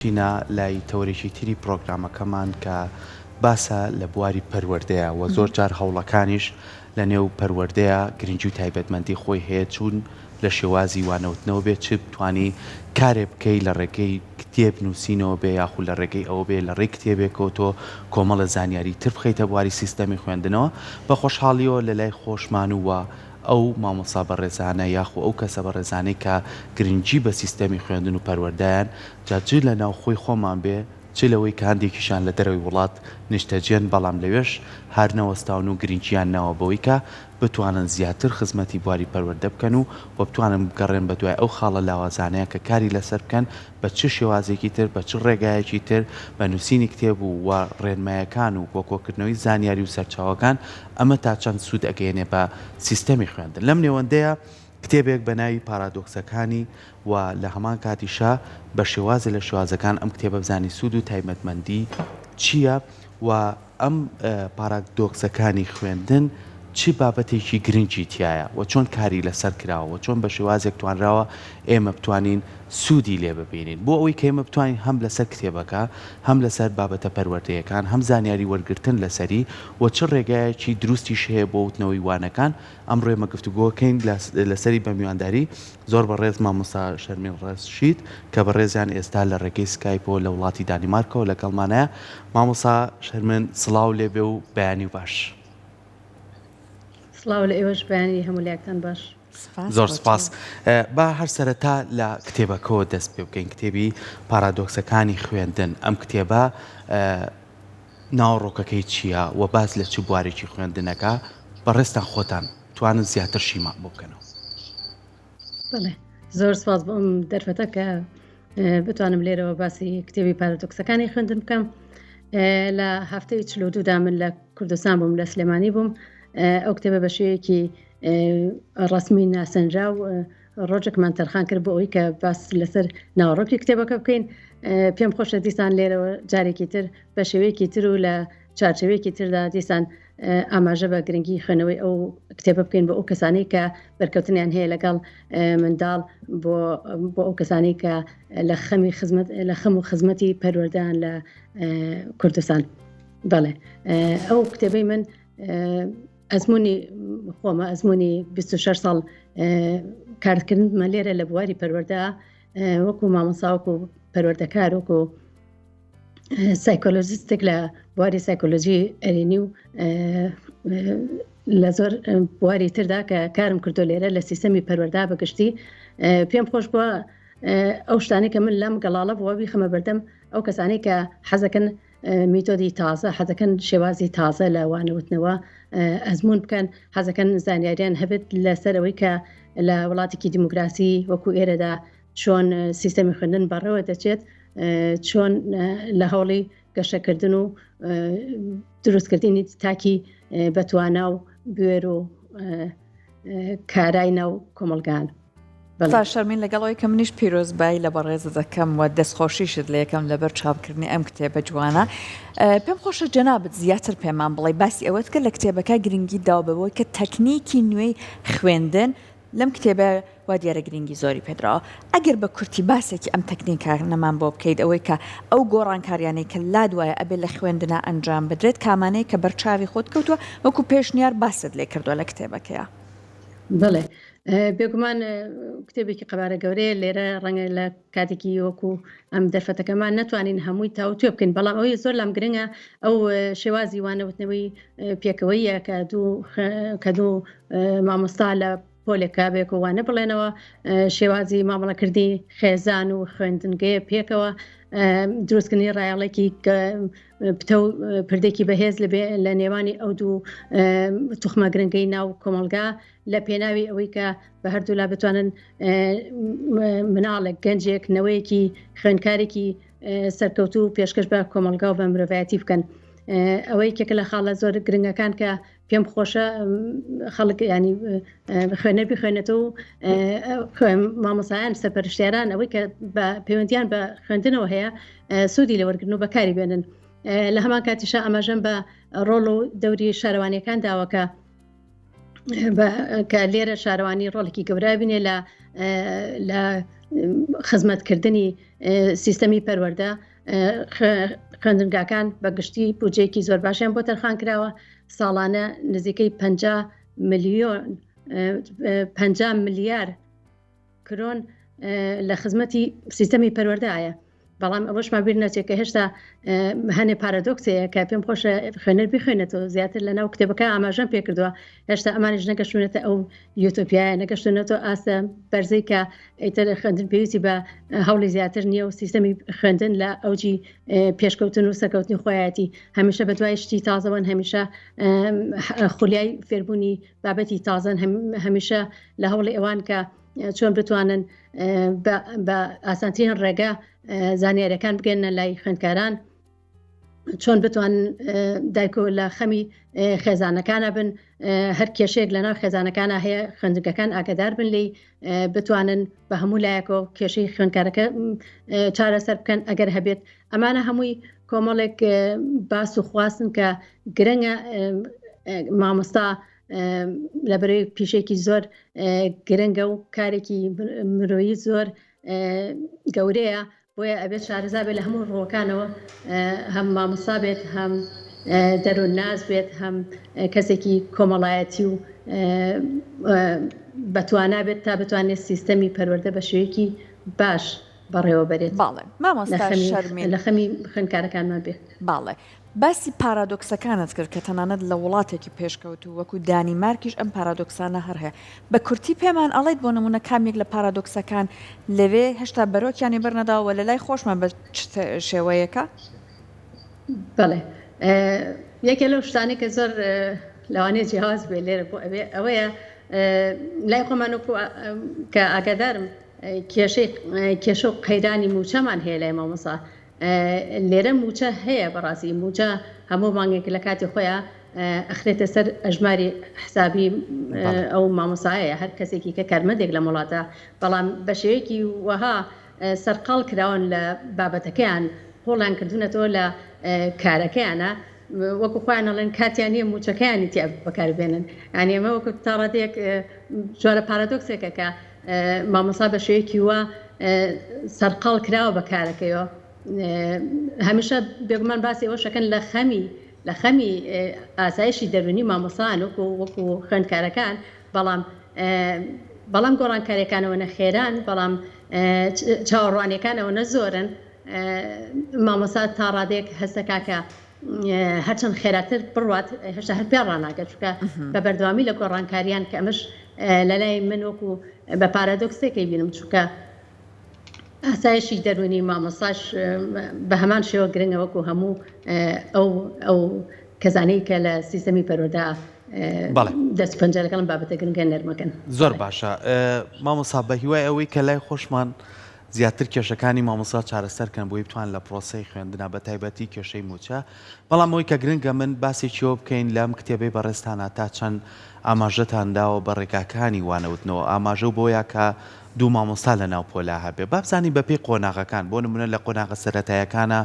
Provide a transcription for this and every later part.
چینە لای تەورێکی تری پرۆگرامەکەمان کە باسە لە بواری پەروەردەیە و زۆر جار هەوڵەکانیش لە نێو پەروەردەیە گرنگی و تایبەتمەندی خۆی هەیە چوون لە شێوازی وانەوتنەوە بێت چ بتوانی کارێ بکەی لە ڕێگەی کتێب نووسینەوە بێ یاخود لە ڕێگەی ئەوە بێ لە ڕێی کتێبێکەوە تۆ کۆمەڵە زانیاری تر بخەیتە بواری سیستەمی خوێندنەوە بە خۆشحاڵیەوە لە لای خۆشمان وە ئەو مامۆستا بەڕێزانە یاخو ئەو کەسە بەڕێزانەی کە گرنگی بە سیستەمی خوێندن و پەروەردەیان جاجی لە ناو خۆی خۆمان بێ چ لەوەی کە هەندێکیشان لە دەرەوەی وڵات نیشتەجێن بەڵام لەوێش هەر نەوەستاون و گرنگیان ناوە بەوەی کە بتوانن زیاتر خزمەتی بواری پەروەردە بکەن و بتوانن بگەڕێن بە دوای ئەو خاڵە لاوازانەیە کە کاری لەسەر بکەن بە چ شێوازێکی تر بە چ ڕێگایەکی تر بە نووسینی کتێب و ڕێنمایەکان و کۆکۆکردنەوەی زانیاری و سەرچاوەکان ئەمە تا چەند سوود ئەگەێنێ بە سیستەمی خوێندن لەم نێوەندەیە کتێبێک بە ناوی پارادۆکسەکانی و لە هەمان کاتیشا بە شێوازە لە شێوازەکان ئەم کتێبە بزانی سوود و تایبەتمەندی چییە و ئەم پارادۆکسەکانی خوێندن چی بابەتێکی گرنگی تایە و چۆن کاری لەسەر کراوە چۆن بە شێوازێک توانراوە ئێمە بتوانین سوودی لێ ببینین بۆ ئەوەی کە ئێمە بتوانین هەم لەسەر کتێبەکە هەم لەسەر بابەتە پەروەردەیەکان هەم زانیاری وەرگرتن لەسەری و چ ڕێگایەکی دروستیش هەیە بۆ وتنەوەی وانەکان ئەمڕۆ ئێمە گفتوگۆکەین لەسەری بە میوانداری زۆر بەڕێز مامۆستا شەرمین ڕەشید کە بەڕێزیان ئێستا لە ڕێگەی سکایپۆ لە وڵاتی دانیمارکەوە لەگەڵمانەیە مامۆستا شەرمین سڵاو لێبێ و بەیانی باش. سڵاو لە ئێوەش بەیانی هەموو باش. زۆر سپاس. با هەر سەرەتا لە کتێبەکەەوە دەست پێ بکەین کتێبی پارادۆکسەکانی خوێندن ئەم کتێبە ناوڕۆکەکەی چییە و باز لە چ بوارێکی خوێندنەکە بەڕێستان خۆتان توانن زیاتر شیمان بۆ بکەنەوە. بڵێ زۆر سپاس بۆ ئەم دەرفەتە کە بتوانم لێرەوە باسی کتێبی پارادۆکسەکانی خوێندن بکەم. لە هەفتەی 42دا من لە کوردستان بووم لە سلێمانی بووم. ئەو کتێبە بە شێوەیەکی ڕسمی ناسەنجا و ڕۆژێکمان تەرخان کرد بۆ ئەوی کە باس لەسەر ناوەڕۆکی کتێبەکە بکەین. پێم خۆشە دیسان لێرەوە جارێکی تر بە شێوەیەکی تر و لە چارچەوەیەکی تردا دیسان ئاماژە بە گرنگی خوێنەوەی ئەو کتێبە بکەین بۆ ئەو کەسانی کە بەرکەوتنیان هەیە لەگەڵ منداڵ بۆ ئەو کەسانی کە لە خەم و خزمەتی پەروەردەیان لە کوردستان. بەڵێ ئەو کتێبەی من ئەزمموی خۆمە ئەزمموی 26 ساڵ کارکردمە لێرە لە بواری پەروەردە وەکو مامۆساوەکو پەروەردەکار وەکو سایکۆلۆژیستێک لە بواری سایکۆلۆژی ئەرێنی و لە زۆر بواری تردا کە کارم کردو لێرە لە سیستەمی پەروەردە بەگشتی پێم خۆش بووە ئەو شتانی کە من لەم گەڵاڵە بووە بیخەمە بەردەم ئەو کەسانی کە حەزەکەن میتۆدی تازە حەزەکەن شێوازی تازە لە وانەوتنەوە ئەزمون بکەن حەزەکەن زانیاریان هەبێت لەسەرەوەی کە لە وڵاتێکی دیموکراسی وەکو ئێرەدا چۆن سیستەمی خوێندن بەڕێوە دەچێت چۆن لە هەوڵی گەشەکردن و دروستکردنی تاکی بەتوانە و بوێر و کارای ناو کۆمەلگان. شەرمین لەگەڵەوەی کە منیش پیرۆزبایی لە بەڕێزە دەکەم و دەستخۆشیشت لە یەکەم لەبەر چاپکردنی ئەم کتێبە جوانە. پێم خۆشە جەنابەت زیاتر پێمان بڵێ باسی ئەوەت کرد لە کتێبەکە گرنگی داوبەوەی کە تەکنیکی نوێی خوێندن لەم کتێبە وا دیارە گرنگی زۆری پێدراوە. ئەگەر بە کورتی باسێکی ئەم تەکنیکە نەمان بۆ بکەیت ئەوەی کە ئەو گۆڕانکاریانەی کە لا دوایە ئەبێ لە خوێندنە ئەنجام بدرێت کامانەی کە بەرچاوی خۆت کەوتووە وەکو پێشنیار باست لێ کردووە لە کتێبەکەیە. بڵێ بێگومان کتێبێکی قەبارە گەورەیە لێرە ڕەنگە لە کاتێکی وەکو ئەم دەرفەتەکەمان نەتوانین هەمووی تاوتوێ بکەین بەڵام ئەوەی زۆر لام گرنگە ئەو شێوازی وانەوتنەوەی پێکەوەیە کە دوو مامۆستا لە پۆلێکا بێک و وانە بڵێنەوە شێوازی مامەڵەکردی خێزان و خوێندنگەیە پێکەوە دروستکردنی ڕایەڵێکی پتە و پردێکی بەهێز لە نێوانی ئەو دوو توخمە گرنگەی ناو کۆمەلگا لە پێناوی ئەوەی کە بە هەردوولا بتوانن مناڵێک گەنجێک نەوەیەکی خوێندکارێکی سەرکەوتوو و پێشکەش بە کۆمەلگا و بە مرۆڤایەتی بکەن. ئەوەی کێکە لە خاڵە زۆر گرنگەکان کە پێم خۆشە خەڵک ینی خوێنەر بخوێنێتەوە و مامۆسایان سەرپەرشتیاران ئەوەی کە بە پەیوەندیان بە خوێندنەوە هەیە سوودی لە وەرگرتن و بەکاری بێنن. لە هەمان کاتیشە ئەمەژەم بە ڕۆڵ و دەوری شارەوانیەکان داوەکە کە لێرە شارەوانی ڕۆڵێکی گەورە بینێ لە خزمەتکردنی سیستەمی پەروەردە خوێندنگاکان بەگشتی بودجەیەکی زۆر باشیان بۆ تەرخان کراوە ساڵانە نزیکەی 50 ملیار کرۆن لە خزمەتی سیستەمی پەروەردایە بەڵام ئەوەشمان بیر نەچێت کە هێشتا هەنێ پارادۆکسەیە کە پێم خۆشە خوێنەر بخوێنێتەوە زیاتر لە ناو کتێبەکە ئاماژەم پێکردووە هێشتا ئەمانش نەگەشتونێتە ئەو یوتۆپیایە نەگەشتونێتەوە ئاستە بەرزەی کە ئەیتر خوێندن پێویستی بە هەوڵی زیاتر نییە و سیستەمی خوێندن لە ئەوجی پێشکەوتن و سەرکەوتنی خۆیەتی هەمیشە بە دوای شتی تازەوەن هەمیشە خولیای فێربوونی بابەتی تازن هەمیشە لە هەوڵی ئەوان کە چۆن بتوانن بە ئاسانترین ڕێگە زانیاریەکان بگەنە لای خوێندکاران چۆن بتوانن دایکۆ لە خەمی خێزانەکانە بن هەر کێشەیەک لەناو خێزانەکانە هەیە خوێندنگەکان ئاگادار بن لی بتوانن بە هەموو لایەکەوە کێشەی خوێندکارەکە چارەسەر بکەن ئەگەر هەبێت ئەمانە هەمووی کۆمەڵێک باس و خواستن کە گرنگە مامۆستا لەبەرەوەی پیشێکی زۆر گرنگە و کارێکی مرۆیی زۆر گەورەیە بۆیە ئەبێت شارەزا بێت لە هەموو ڕۆکانەوە هەم مامۆستا بێت هەم دەروونناز بێت هەم کەسێکی کۆمەڵایەتی و بەتوانە بێت تا بتوانێت سیستەمی پەروەردە بە شێوەیەکی باش بەڕێوە بێت باڵێ مامۆستا شەرمین لە خەمی خوێندکارەکانمان بێت باڵێ باسی پارادۆکسەکانت کرد کە تەنانەت لە وڵاتێکی پێشکەوت و وەکو دانیمارکیش ئەم پارادۆکسانە هەر هەیە بە کورتی پێمان ئەڵێیت بۆ نمونە کامێک لە پارادۆکسەکان لەوێ هێشتا بەرۆکیانی بەرنەداوە لە لای خۆشمان بە شێوەیەکە بەڵێ یەکێ لەو شتانی کە زۆر لەوانەیە جیاواز بێ لێرە بۆ ئەوەیە لای خۆمان کە ئاگادارم کێشە و قەیرانی موچەمان هەیە لای مامۆستا لێرە موچە هەیە بەڕاستی موچە هەموو مانگێک لە کاتی خۆیان ئەخرێتە سەر ئەژماری حسابی ئەو مامۆسایە هەر کەسێکی کە کارمەندێک لە وڵاتە بەڵام بە شێوەیەکی وەها سەرقاڵ کراون لە بابەتەکەیان هۆڵیان کردوونەتەوە لە کارەکەیانە وەکو خۆیان ئەڵێن کاتیان نیە موچەکەیانی تیا بەکاربێنن یعنی ئەمە وەکو تا ڕادەیەک جۆرە پارادۆکسێکە کە مامۆستا بە شێوەیەکی وە سەرقاڵ کراوە بە کارەکەیەوە هەمیشە بێگومان باسی ئەوە شەکەن لە خەمی ئاسایشی دەرونی مامۆسان وەکو خوێندکارەکان بەڵام گۆڕانکاریەکانەوە نەخێران بەڵام چاوەڕوانیەکانەوە نەزۆرن مامۆسا تا ڕادێک هەستەکا کە هەرچەند خێراتر بڕوات هێشتا هەر پێ ڕاناگەت چونکە بە بەردەوامی لە گۆڕانکاریان کە ئەمەش لە لای من وەکو بە پارادۆکسێکی بینم چونکە ئاسایشی دەرونی مامۆساش بە هەمان شێوە گرنگە وەکو هەموو ئەو کەزانەی کە لە سیستەمی پەروەردە دەست پەنجەرەکان بابەتە گرنگە نەرمەکەن زۆر باشە مامۆستا بە هیوای ئەوەی کە لای خۆشمان زیاتر کێشەکانی مامۆستا چارەسەرکەن بۆی بتوان لە پرۆسەی خوێندنە بە تایبەتی کێشەی موچە بەڵام ئەوەی کە گرنگە من باسێکیەوە بکەین لەم کتێبەی بەڕێستانە تا چەند ئاماژەتانداوە بە ڕێگاکانی وانەوتنەوە ئاماژە بۆیە کە دوو مامۆستا لە ناو پۆلا هەبێ بابزانی بەپێی قۆناغەکان بۆ نمونە لە قۆناغە سەرەتایەکانە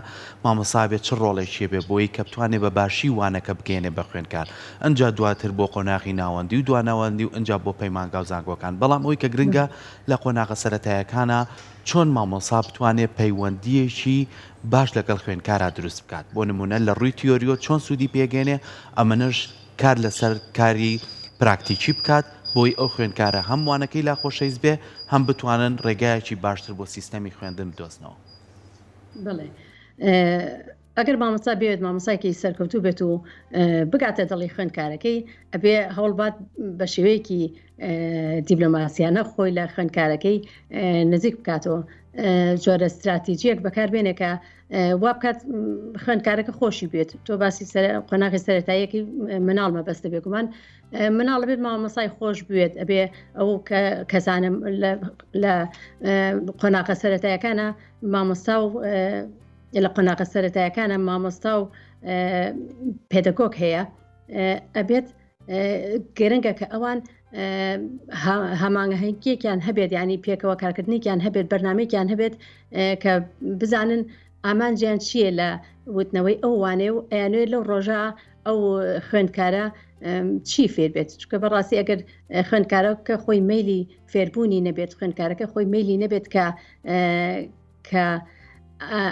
مامۆستا بێت چ ڕۆڵێکی بێ بۆی کە بتوانێت بە باشی وانەکە بگەێنێ بە خوێندکار ئەنجا دواتر بۆ قۆناغی ناوەندی و دوانەوەندی و ئەنجا بۆ پەیمانگا و زانگۆکان بەڵام ئەوی کە گرنگە لە قۆناغە سەرەتایەکانە چۆن مامۆستا بتوانێت پەیوەندیەکی باش لەگەڵ خوێندکارە دروست بکات بۆ نمونە لە ڕووی تیۆریۆ چۆن سوودی پێگەێنێ ئەمەنەش کار لەسەر کاری پراکتیکی بکات بۆی ئەو خوێندکارە هەم وانەکەی لا خۆشەویست بێ هەم بتوانن ڕێگایەکی باشتر بۆ سیستەمی خوێندن بدۆزنەوە. بڵێ ئەگەر مامۆستا بێت مامۆسایەکی سەرکەوتوو بێت و بگاتە دڵی خوێندکارەکەی ئەبێ هەوڵبات بە شێوەیەکی دیبلۆماسیانە خۆی لە خوێندکارەکەی نزیک بکاتەوە جۆرە استراتیژیەک بەکاربێنێ کە وا بکات خوێندکارەکە خۆشی بێت تۆ باسی قۆناغی سەرەتاییەکی مناڵ مەبەستە بێگومان مناڵ بێت مامۆسای خۆش بێت ئەبێ ئەو کەسانە لە قۆناغە سەرەتاییەکانە مامۆستا و لە قۆناغە سەرەتاییەکانە مامۆستا و پێدەگۆگ هەیە ئەبێت گرنگە کە ئەوان هەمانگەهەنگیەکیان هەبێت ینی پێکەوە کارکردنیان هەبێت بەرنمەیەکیان هەبێت کە بزانن ئامانجیان چییە لە وتنەوەی ئەو وانێ و ئەیانوێت لەو ڕۆژە ئەو خوێندکارە چی فێر بێت چکە بەڕاستی ئەگەر خوێندکارە کە خۆی میلی فێربوونی نەبێت خوێندکارەکە خۆی میلی نەبێت کە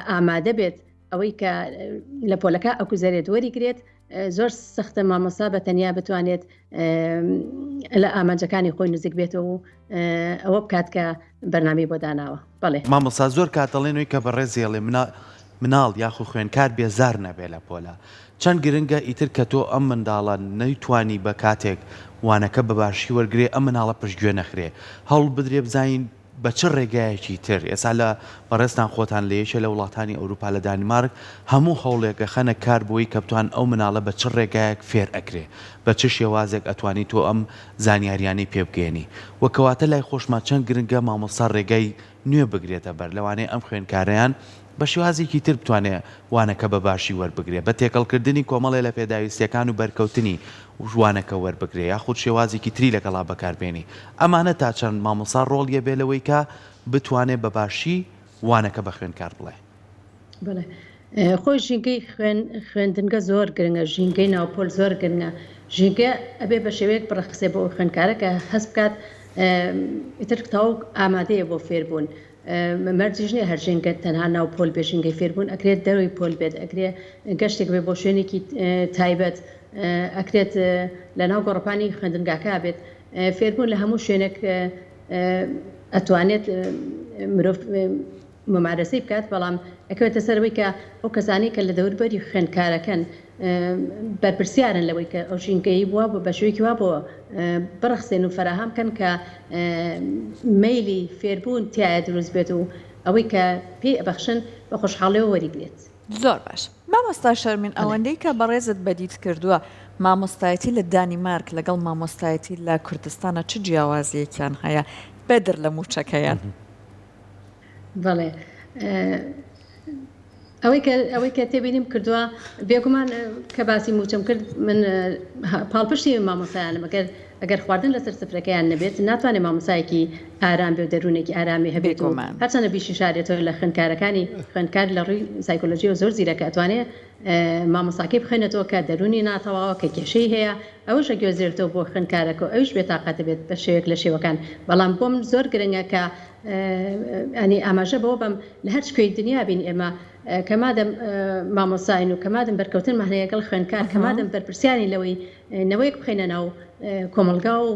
ئامادە بێت ئەوەی کە لە پۆلەکە ئەو گوزارێت وەریگرێت زۆر سەختە مامۆستا بە تەنیا بتوانێت لە ئامانجەکانی خۆی نزیک بێتەوە و ئەوە بکات کە بەرنامەی بۆ داناوە. بەڵێ مامۆستا زۆر کاتەڵێنەوەی کە بەڕێزیێڵێ مناڵ یاخو خوێنکار بێزار نەبێ لە پۆلە چەند گرنگە ئیتر کە تۆ ئەم منداڵە نەیتوانی بە کاتێک وانەکە بەباشی وەرگێ ئەم مناڵە پشتگوێ نەخرێ هەوڵ بدرێ بزانین بە چ ڕێگایەکی تر ئێستا لە بەڕێستان خۆتان لە یەکێ لە وڵاتانی ئەوروپا لە دانیمارک هەموو هەوڵێکە خەنە کار بۆی کە بتوان ئەو مناڵە بە چ ڕێگایەک فێر ئەکرێ بە چ شێوازێک ئەتوانی تۆ ئەم زانیاریانەی پێ بگەێنی وەکەواتە لای خۆشمان چەند گرنگە مامۆستا ڕێگای نوێ بگرێتە بەر لەوانەیە ئەم خوێنکاریان بە شێوازێکی تر بتوانێت وانەکە بەباشی وەربگرێ بە تێکەڵکردنی کۆمەڵێ لە پێداویستیەکان و بەرکەوتنی ژوانەکە وەربگرێ یاخود شێوازێکی تری لەگەڵا بەکاربێنی ئەمانە تا چەند مامۆستا ڕۆڵیە بێ لەوەی کە بتوانێت بەباشی وانەکە بە خوێنکار بڵێ. بڵێ خۆی ژینگەی خوێندنگە زۆر گرنگە ژینگەی ناوپۆل زۆر گرنگە ژینگە ئەبێ بە شێوەیەک بڕەخسێ بۆ خوێنکارەکە هەست بکات ئیتر تاوک ئامادەیە بۆ فێربوون مەرجژنێ هەرژێنگە تەنها ناو پۆل بێژینگەی فێربوون ئەکرێت دەروی پۆل بێت ئەکرێ گەشتێک بێ بۆ شوێنێکی تایبەت ئەکرێت لە ناو گۆڕپانی خوێندنگاکە بێت فێربوون لە هەموو شوێنێک ئەتوانێت مرۆڤ ممارەسەی بکات بەڵام ئەکەوێتە سەرەوەی کە ئەو کەسانی کە لە دەوروبەری خوێندکارەکەن بەرپرسیارن لەوەی کە ئەو ژینگەی بووە بە شوێکی وا بۆ بڕەخسێن و فەراهەم بکەن کە مەیلی فێربوون تایە دروست بێت و ئەوەی کە پێی ئەبەخشن بە خۆشحاڵیەوە وەریگرێت. زۆر باش مامۆستا شەرمین ئەوەندەی کە بەڕێزت بەدیت کردووە مامۆستایەتی لە دانیمارک لەگەڵ مامۆستایەتی لە کوردستانە چ جیاوازیەکیان هەیە بەدر لە موچەکەیان؟ بەڵێ ئەوەی کە تێبینیم کردووە بێگومان کە باسی موچەم کرد من پاڵپشتی مامۆسایانم ئەگەر خواردن لەسەر سفرەکەیان نەبێت ناتوانێت مامۆسایەکی ئارام بێ و دەروونێکی ئارامی هەبێت و هەرچەندە بیشی شارێتەوە لە خوێندکارەکانی خوێندکار لە ڕووی سایکۆلۆژی و زۆر زیرەکە ئەتوانێت مامۆستاکەی بخوێنێتەوە کە دەرونی ناتەواوە کە کێشەی هەیە ئەوش ئەگوێزێتەوە بۆ خوێندکارەکە ئەوش بێتاقەتە بێت بە شێوەیەک لە شێوەکان بەڵام بۆم زۆر گرنگە کە ئەنی ئاماژە بەوە بەم لە هەر کوێی دنیا بین ئێمە کەمادەم مامۆساین و کەمادەم بەرکەوتن مەهنەیەگەڵ خوێندکار کەمادەم بەرپرسیانی لەوەی نەوەیەک بخەینە ناو کۆمەلگا و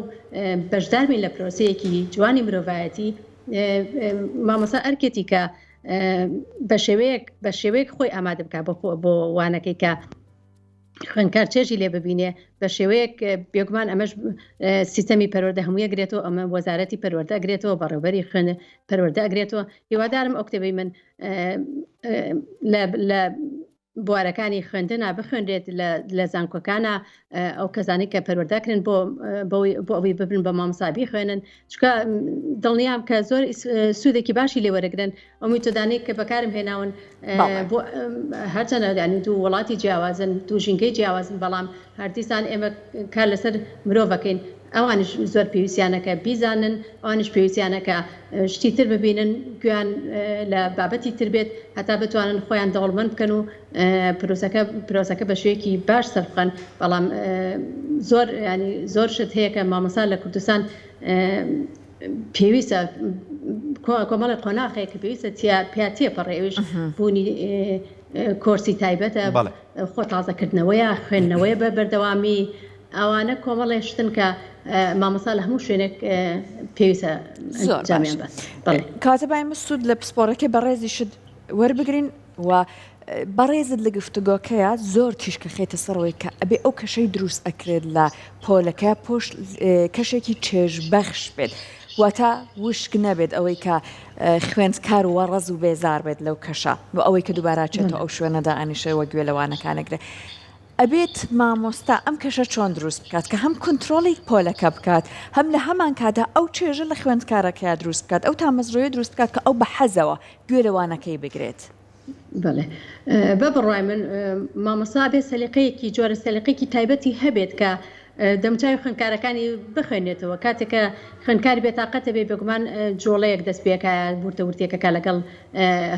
بەشداربین لە پرۆسەیەکی جوانی مرۆڤایەتی مامۆسا ئەرکێتی کە بە شێوەیەک خۆی ئامادە بکات بۆ وانەکەی کە خوێندکار چێژی لێ ببینێ بە شێوەیەک بێگومان ئەمەش سیستەمی پەروەردە هەمووی ئەگرێتەوە ئەمە وەزارەتی پەروەردە ئەگرێتەوە بەڕێوەبەری خوێن پەروەردە ئەگرێتەوە هیوادارم ئەو کتێبەی من لە بوارەکانی خوێندنا بخوێنرێت لە زانکۆکانە ئەو کەسانی کە پەروەردەکردن بۆ ئەوەی ببن بە مامۆسابی خوێنن چکە دڵنیام کە زۆر سوودێکی باشی لێوەرەگرن ئەومی تۆدانەی کە بەکارم هێناون بۆ هەرچەنە ینی دوو وڵاتی جیاوازن دوو ژینگەی جیاوازن بەڵام هەردیسان ئێمە کار لەسەر مرۆڤەکەین ئەوانش زۆر پێویستیانەکە بیزانن ئەوانش پێویستیانەکە شتی تر ببینن گویان لە بابەتی تر بێت هەتا بتوانن خۆیان دەوڵمەند بکەن و پرۆسەکە بە شوەیەکی باش سەربخەن بەڵام زۆر شت هەیە کە مامۆستا لە کوردستان پێویستە کۆمەڵی قۆناغەیە کە پێویستە پیا تێپەڕێ ئەوش بوونی کۆرسی تایبەتە خۆ تازەکردنەوەیە خوێندنەوەیە بە بەردەوامی ئەوانە کۆمەڵی شتن کە مامۆستا لە هەموو شوێنێک پێویستە جامیان بەس کاتەبای مسود لە پسپۆرەکە بەڕێزی شت وەربگرین و بەڕێزت لە گفتوگۆکەیە زۆر تیشکە خێتە سەرەوەی کە ئەبێ ئەو کەشەی دروست ئەکرێت لە پۆلەکە پۆشت کەشێکی چێژبەخش بێت واتە وشک نەبێت ئەوەی کە خوێندکار وەڕەز و بێزار بێت لەو کەشە بۆ ئەوەی کە دووباراچێتەوە ئەو شوێنەدا ئەنیشەوە گوێ لەوانەکانەگرێت ئەبێت مامۆستا ئەم کەشە چۆن دروست بکات کە هەم کنترۆڵی پۆلەکە بکات هەم لە هەمان کادا ئەو چێژە لە خوێندکارەکەی دروست بکات ئەو تامەزڕۆیە دروست بکات کە ئەو بە حەزەوە گوێ لەوانەکەی بگرێت. بەڵێ بە بڕای من مامۆستا بێ سەلیقەیەکی جۆرە سەلیقەیەکی تایبەتی هەبێت کە دەموچاوی خوێندکارەکانی بخوێنێتەوە کاتێکە خوێندکاری بێتاقەتە بێ بێگومان جۆڵەیەک دەست پێکە وورتەورتێکەکە لەگەڵ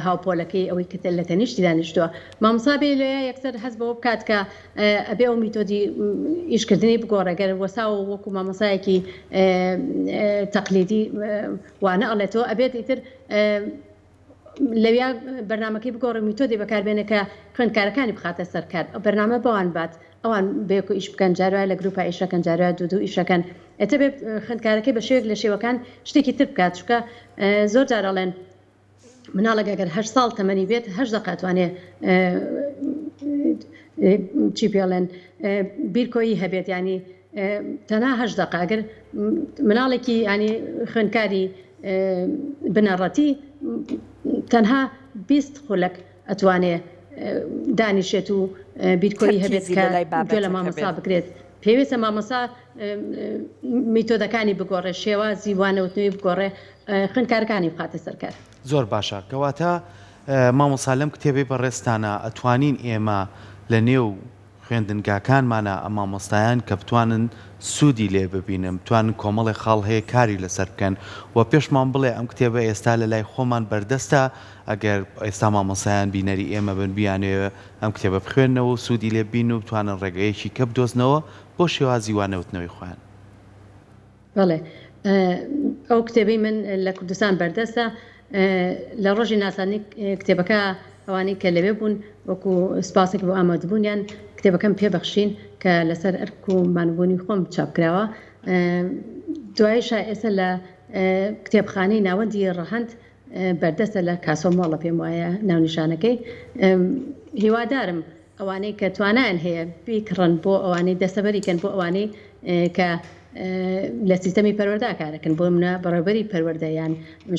هاوپۆلەکەی ئەوەی کە لە تەنیشتی دانیشتووە مامۆستا بێ لێ یەکسەر هەست بەوە بکات کە ئەبێ ئەو میتۆدی ئیشکردنی بگۆڕەگەر وەسا و وەکو مامۆسایەکی تەقلیدی وانە ئەڵێتەوە ئەبێت ئیتر لەویا بەرنمەکەی بگۆڕ میتۆدی بەکاربێنە کە خوێندکارەکانی بخاتە سەرکار بەرنامە بەوان بات ئەوان بەیەک و ئیش بکەن جاروای لە گروپە ئیشەکەن جاروای دوو ئیشەکەن ئێتە بێ خوێندکارەکەی بە شێوەیەک لە شێوەکان شتێکی تر بکات چکە زۆر جارەڵێن مناڵەگە ئەگەر 8 ساڵ تەمەنی بێت 8 دەقاتوانێ چی پێڵێن بیرکۆیی هەبێت ینی تەنها 8 دقه ئەگەر مناڵێکی ینی خوێندکاری بنەڕەتی تەنها 20 خولەک ئەتوانێ دانیشێت و بیرکۆیی هەبێت کە گوێ لە مامۆستا بکرێت پێویستە مامۆستا میتۆدەکانی بگۆڕێ شێوازی وانەوتنەوەی بگۆڕێ خوێندکارەکانی بخاتە سەرکار زۆر باشە کەواتە مامۆستا لەم کتێبەی بەڕێستانە ئەتوانین ئێمە لە نێو خوێندنگاکانمانە ئەم مامۆستایان کە بتوانن سوودی لێ ببینن بتوانن کۆمەڵی خاڵ هەیە کاری لەسەر بکەن و پێشمان بڵێ ئەم کتێبە ئێستا لە لای خۆمان بەردەستە ئەگەر ئێستا مامۆستایان بینەری ئێمە بن بیانەوە ئەم کتێبە بخوێنەوە و سوودی لێ بین و بتوانن ڕێگەیەکی کە بدۆزنەوە بۆ شێوازی وانەوتنەوەی خۆیان. بەڵێ ئەو کتێبەی من لە کوردستان بەردەستە لە ڕۆژی ناسانی کتێبەکە ئەوانەی کە لەوێ بوون وەکو سپاسێک بۆ ئامادەبوونیان کتێبەکەم پێبەخشین کە لەسەر ئەرک و مانبوونی خۆم چاپکراوە دواییشە ئێستا لە کتێبخانەی ناوەندی ڕەهەند بەردەستە لە کاسۆمۆڵە پێم وایە ناونیشانەکەی هیوادارم ئەوانەی کە توانایان هەیە بیکڕن بۆ ئەوانەی دەسەبەریکەن بۆ ئەوانەی کە لە سیستەمی پەروەردا کارەکەن بۆ منە بەڕێوەبەری پەروەردەیان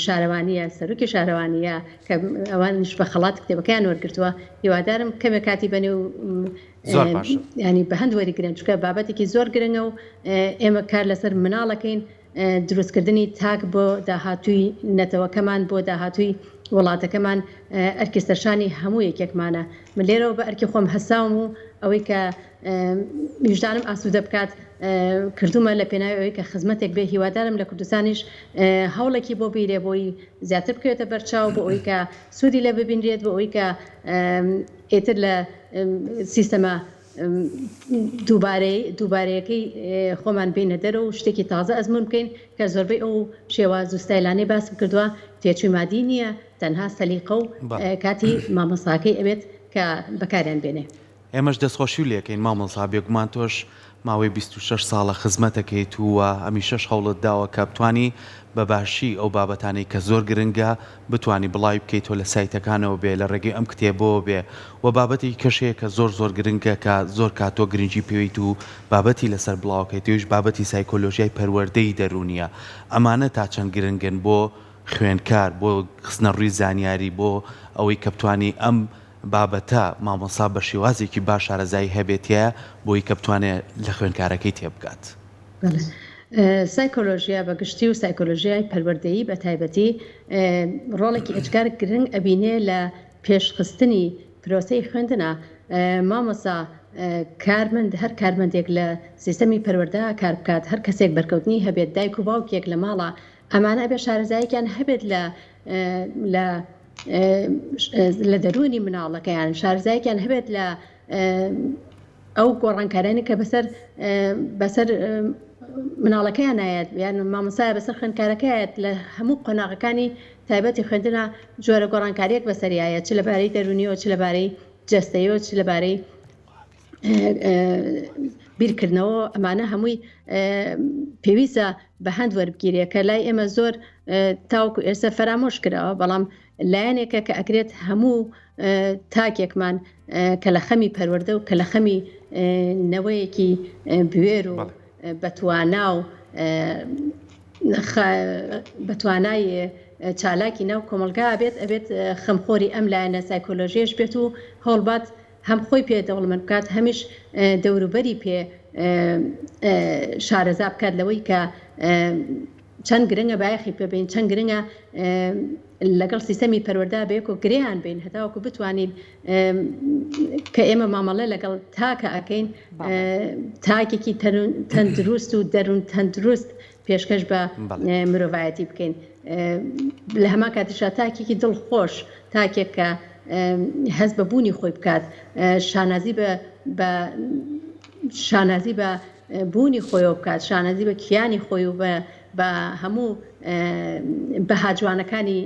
شارەوانیە سەرۆکی شارەوانیە کە ئەوانش بە خەڵات کتێبەکەیان وەرگرتووە هیوادارم کەمێک کاتی بنێ و ینی بە هەند وەریگرن چکە بابەتێکی زۆر گرنگە و ئێمە کار لەسەر مناڵەکەین دروستکردنی تاک بۆ داهاتووی نەتەوەکەمان بۆ داهاتووی وڵاتەکەمان ئەرکی سەرشانی هەموو یەکێکمانە من لێرەوە بە ئەرکی خۆم هەساوم و ئەوەی کە ویژدانم ئاسوودە بکات کردومە لە پێناوی کە خزمەتێک بێ هیوادارم لە کوردستانیش هەوڵێکی بۆ بیرێ بۆی زیاتر بکوێتە بەرچاو بۆ ئەوی کە سوودی لە ببینرێت بۆ ئەوی کە ئێتر لە سیستەمە دووبارەیەکەی خۆمان بینە دەرە و شتێکی تازە ئەزمون بکەین کە زۆربەی ئەو شێواز و ستایلانەی باسم کردووە تێچووی مادی نییە تەنها سەلیقە و کاتی مامۆستاکەی ئەبێت کە بەکاریان بێنێ. ئێمەش دەستخۆشی لێکەین مامۆستا بێگومان تۆش ماوەی 26 ساڵە خزمەتەکەیت ووە ئەمیشەش هەوڵت داوە کە بتوانی بە باشی ئەو بابەتانەی کە زۆر گرنگە بتانی بڵاوی بکەیتەوە لە سایتەکانەوە بێ لە ڕێگەی ئەم کتێبەوە بێ و بابەتی کەشەیە کە زۆر گرنگە کە زۆر کاتۆ گرنگی پێویت و بابەتی لەسەر بڵاوکەیتەوەش بابەتی سایکۆلۆژیای پەروەردەی دەرونیە ئەمانە تا چەند گرنگن بۆ خوێندکار بۆ خستنە ڕووی زانیاری بۆ ئەوەی کە بتوانی ئەم بابەتە مامۆستا بە شێوازێکی باش شارەزایی هەبێتە بۆی کە بتوانێت لە خوێندکارەکەی تێبگات. سایکۆلۆژیا بەگشتی و سایکۆلۆژیای پەروەردەیی بە تایبەتی ڕۆڵێکی ئەجگار گرنگ ئەبینێ لە پێشخستنی پرۆسەی خوێندنە مامۆستا کارمەند هەر کارمەندێک لە سیستەمی پەروەردە کار بکات هەر کەسێک بەرکەوتنی هەبێت دایک و باوکێک لە ماڵە ئەمانە بێ شارەزاییان هەبێت لە دەرونی مناڵەکەیان شارەزاییان هەبێت لە ئەو گۆڕانکارانی کە بەسەر مناڵەکەیان نایەت یان مامۆستایە بەسەر خوێندکارەکەیت لە هەموو قۆناغەکانی تایبەتی خوێندنە جۆرە گۆڕانکاریەک بەسەریایە چ لەبارەی دەرونیەوە چ لەبارەی جەستەیەوە چ لەبارەی بیرکردنەوە ئەمانە هەمووی پێویستە بە هەند وەربگیرێ کە لای ئێمە زۆر تاوکو ئێستا فەرامۆش کراوە بەڵام لایەنێکە کە ئەکرێت هەموو تاکێکمان کە لە خەمی پەروەردە و کە لە خەمی نەوەیەکی بوێر و بەتوانای چالاکی ناو کۆمەلگا ئەبێت خەمخۆری ئەم لایەنە سایکۆلۆژیش بێت و هەوڵبات هەم خۆی پێ دەوڵەمەند بکات هەمیش دەوروبەری پێ شارەزا بکات لەوەی کە چەند گرنگە بایەخی پێبین چەند گرنگە لەگەڵ سیستەمی پەروەردا بەیەک و گرێیان بین هەتاوەکو بتوانین کە ئێمە مامەڵێ لەگەڵ تاکە ئەکەین تاکێکی تەندروست و دەروون تەندروست پێشکەش بە مرۆڤایەتی بکەین لە هەما کاتیشا تاکێکی دڵخۆش تاکێک کە هەست بە بوونی خۆی بکات شانازی بە بوونی خۆیەوە بکات شانازی بە کیانی خۆی و بە هەموو بەها جوانەکانی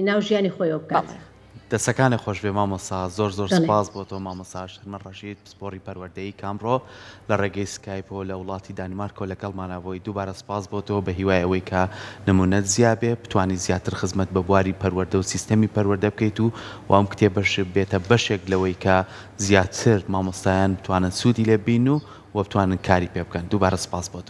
ناو ژیانی خۆیەوە بکات. دەسەکانی خۆش بێ مامۆستا زۆر بەڵێ. سپاس بۆ تۆ مامۆستا شەرمە ڕەشید پسپۆڕی پەروەردەیی کامڕۆ لە ڕێگەی سکایپۆ لە وڵاتی دانیمارکۆ لەگەڵمانەوەی دووبارە سپاس بۆ تۆ بە هیوای ئەوەی کە نمونەت زیابێ بتوانانی زیاتر خزمەت بە بواری پەروەردە و سیستەمی پەروەردە بکەیت و ئەم کتێبەش بێتە بەشێک لەوەی کە زیاتر مامۆستایان بتوانن سوودی لێ بین و بتوانن کاری پێ بکەن. دووبارە سپاس بۆ تۆ.